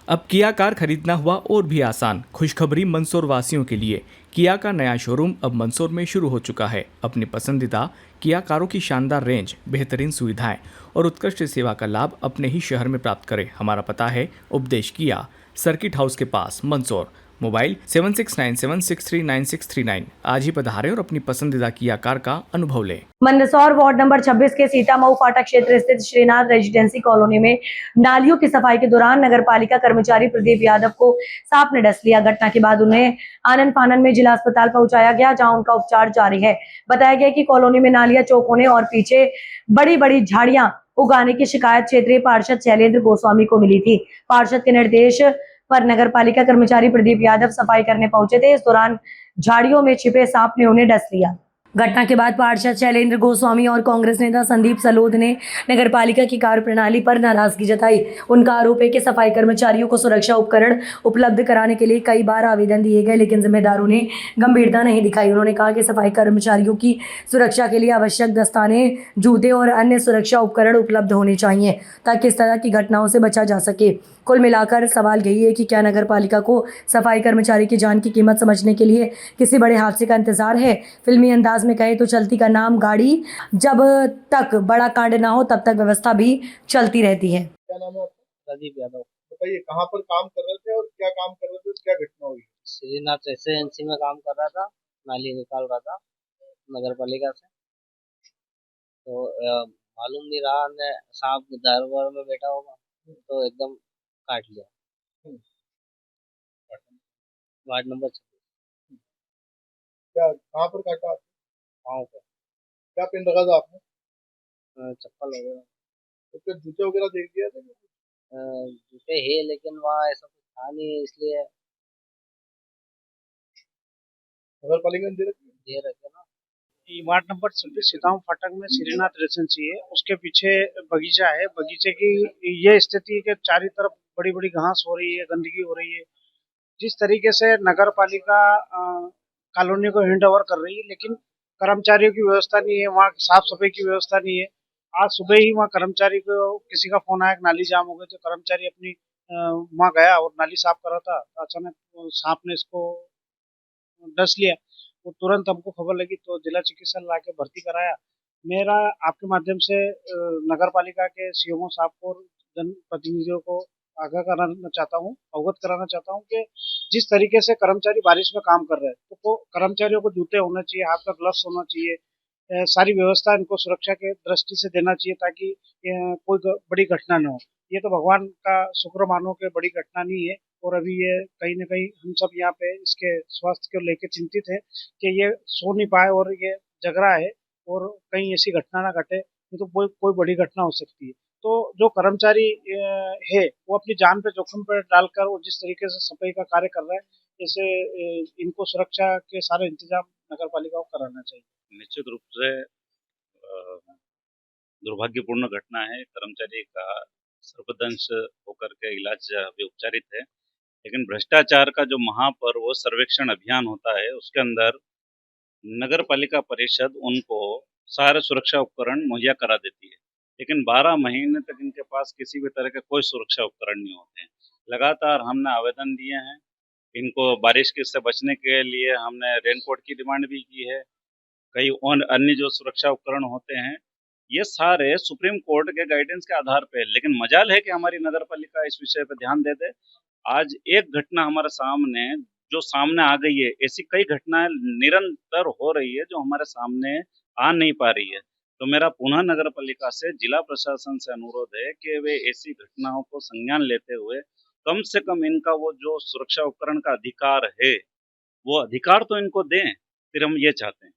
अब किया कार खरीदना हुआ और भी आसान। खुशखबरी मंदसौर वासियों के लिए। किया का नया शोरूम अब मंदसौर में शुरू हो चुका है। अपनी पसंदीदा किया कारों की शानदार रेंज, बेहतरीन सुविधाएं और उत्कृष्ट सेवा का लाभ अपने ही शहर में प्राप्त करें। हमारा पता है उपदेश किया, सर्किट हाउस के पास, मंदसौर। मोबाइल 7697639639। आज ही पधारें और अपनी पसंदीदा किया कार का अनुभव लें। मंदसौर वार्ड नंबर 26 के सीतामऊ फाटक क्षेत्र स्थित श्रीनाथ रेजिडेंसी कॉलोनी में नालियों की सफाई के दौरान नगर पालिका कर्मचारी प्रदीप यादव को सांप ने डस लिया। घटना के बाद उन्हें आनन फानन में जिला अस्पताल पहुंचाया गया, जहां उनका उपचार जारी है। बताया गया कि कॉलोनी में नालियां चौक होने और पीछे बड़ी बड़ी झाड़ियां उगाने की शिकायत क्षेत्रीय पार्षद शैलेंद्र गोस्वामी को मिली थी। पार्षद के निर्देश पर नगर पालिका कर्मचारी प्रदीप यादव सफाई करने पहुंचे थे। इस दौरान झाड़ियों में छिपे सांप ने उन्हें डस लिया। घटना के बाद पार्षद शैलेंद्र गोस्वामी और कांग्रेस नेता संदीप सलोद ने नगर पालिका की कार्यप्रणाली पर नाराजगी जताई। उनका आरोप है कि सफाई कर्मचारियों को सुरक्षा उपकरण उपलब्ध कराने के लिए कई बार आवेदन दिए गए, लेकिन जिम्मेदारों ने गंभीरता नहीं दिखाई। उन्होंने कहा कि सफाई कर्मचारियों की सुरक्षा के लिए आवश्यक दस्ताने, जूते और अन्य सुरक्षा उपकरण उपलब्ध होने चाहिए ताकि इस तरह की घटनाओं से बचा जा सके। कुल मिलाकर सवाल यही है कि क्या नगर पालिका को सफाई कर्मचारी की जान की कीमत समझने के लिए किसी बड़े हादसे का इंतजार है। फिल्मी अंदाज में कहे तो चलती का नाम गाड़ी, जब तक बड़ा कांड ना हो तब तक व्यवस्था भी चलती रहती है। क्या नाम है आपका? प्रदीप यादव। बताइए, कहाँ पर काम कर रहे थे और क्या काम कर रहे थे और क्या घटना हुई? श्रीनाथ रेसिडेंसी में काम कर रहा था, नाली निकाल रहा था नगर पालिका से। तो मालूम नहीं रहा ने सांप दरबार में बैठा होगा तो एकदम काट लिया। हम्म, वार्ड नंबर 26 क्या कहाँ पर काटा आपने? पाँव पे क्या पिन रखा था आपने? चप्पल वगैरह। उसके जूते वगैरह देख दिया था? जूते है लेकिन वहाँ ऐसा कुछ था नहीं, इसलिए नगर पालिका ने दे रखी है? दे रखे ना। ये वार्ड नंबर 26 सीतामऊ फाटक में श्रीनाथ रेसिडेंसी है, उसके पीछे बगीचा है। बगीचे की ये स्थिति है कि चारों तरफ बड़ी बड़ी घास हो रही है, गंदगी हो रही है। जिस तरीके से नगर पालिका कॉलोनी को हैंड ओवर कर रही है, लेकिन कर्मचारियों की व्यवस्था नहीं है, वहाँ साफ सफाई की व्यवस्था नहीं है। आज सुबह ही वहाँ कर्मचारी को किसी का फोन आया कि नाली जाम हो गई, तो कर्मचारी अपनी वहाँ गया और नाली साफ कर रहा था, तो अचानक सांप ने इसको डस लिया। वो तुरंत हमको खबर लगी तो जिला चिकित्सालय लाके भर्ती कराया। मेरा आपके माध्यम से नगर पालिका के सीएमओ साहब को और जनप्रतिनिधियों को आगाह कराना चाहता हूँ, अवगत कराना चाहता हूँ कि जिस तरीके से कर्मचारी बारिश में काम कर रहे हैं तो कर्मचारियों को जूते होने चाहिए, हाथ का ग्लव्स होना चाहिए, सारी व्यवस्था इनको सुरक्षा के दृष्टि से देना चाहिए ताकि कोई बड़ी घटना न हो। ये तो भगवान का शुक्र मानो कि बड़ी घटना नहीं है, और अभी ये कहीं न कहीं हम सब यहाँ पे इसके स्वास्थ्य को लेकर चिंतित है कि ये सो नहीं पाए और ये जग रहा है और कहीं ऐसी घटना ना घटे, नहीं तो कोई बड़ी घटना हो सकती है। तो जो कर्मचारी है वो अपनी जान पे जोखिम पर डालकर और जिस तरीके से सफाई का कार्य कर रहा है, जैसे इनको सुरक्षा के सारे इंतजाम नगर पालिका को कराना चाहिए। निश्चित रूप से दुर्भाग्यपूर्ण घटना है। कर्मचारी का सर्पदंश होकर के इलाज अभी उपचारित है, लेकिन भ्रष्टाचार का जो महापर्व सर्वेक्षण अभियान होता है उसके अंदर नगर पालिका परिषद उनको सारे सुरक्षा उपकरण मुहैया करा देती है, लेकिन 12 महीने तक इनके पास किसी भी तरह के कोई सुरक्षा उपकरण नहीं होते हैं। लगातार हमने आवेदन दिए हैं, इनको बारिश के से बचने के लिए हमने रेनकोट की डिमांड भी की है। कई और अन्य जो सुरक्षा उपकरण होते हैं, ये सारे सुप्रीम कोर्ट के गाइडेंस के आधार पे है, लेकिन मजाल है कि हमारी नगर पालिका इस विषय पे ध्यान दे दे। आज एक घटना हमारे सामने जो सामने आ गई है, ऐसी कई घटनाएं निरंतर हो रही है जो हमारे सामने आ नहीं पा रही है। तो मेरा पुनः नगर पालिका से, जिला प्रशासन से अनुरोध है कि वे ऐसी घटनाओं को संज्ञान लेते हुए कम से कम इनका वो जो सुरक्षा उपकरण का अधिकार है, वो अधिकार तो इनको दें। फिर हम ये चाहते हैं।